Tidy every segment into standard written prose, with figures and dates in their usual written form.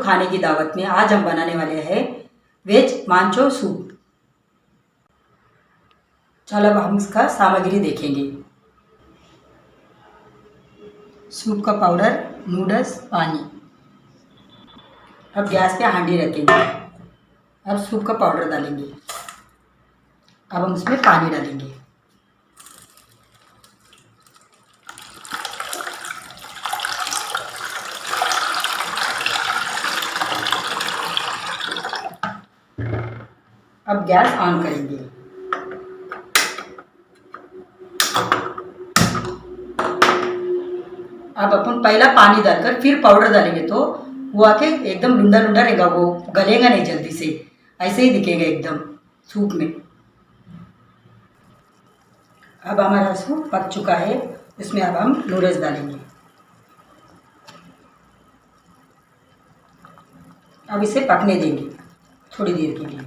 खाने की दावत में आज हम बनाने वाले हैं वेज मांचो सूप। चलो अब हम इसका सामग्री देखेंगे। सूप का पाउडर, नूडल्स, पानी। अब गैस पे हांडी रखेंगे। अब सूप का पाउडर डालेंगे। अब हम इसमें पानी डालेंगे। अब गैस ऑन करेंगे। अब अपन पहला पानी डालकर फिर पाउडर डालेंगे तो वो आके एकदम लुंडा लुंडा रहेगा, वो गलेगा नहीं जल्दी से, ऐसे ही दिखेगा एकदम सूप में। अब हमारा सूप पक चुका है, इसमें अब हम नूडल्स डालेंगे। अब इसे पकने देंगे थोड़ी देर के लिए।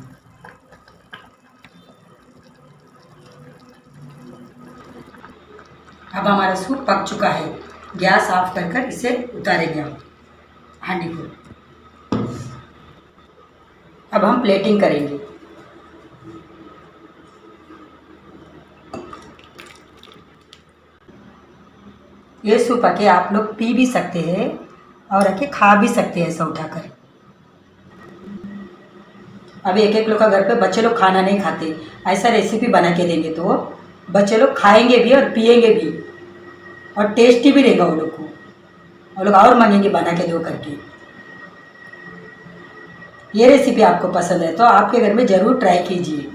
अब हमारा सूप पक चुका है, गैस ऑफ कर कर इसे उतारेंगे हम हांडी को। अब हम प्लेटिंग करेंगे। ये सूप आके आप लोग पी भी सकते हैं और आके खा भी सकते हैं ऐसा उठाकर। अब एक एक लोग का घर पे बच्चे लोग खाना नहीं खाते, ऐसा रेसिपी बना के देंगे तो बच्चे लोग खाएंगे भी और पिएंगे भी और टेस्टी भी रहेगा वो लोग को। वो लोग और मांगेंगे बना के दो करके। ये रेसिपी आपको पसंद है तो आपके घर में ज़रूर ट्राई कीजिए।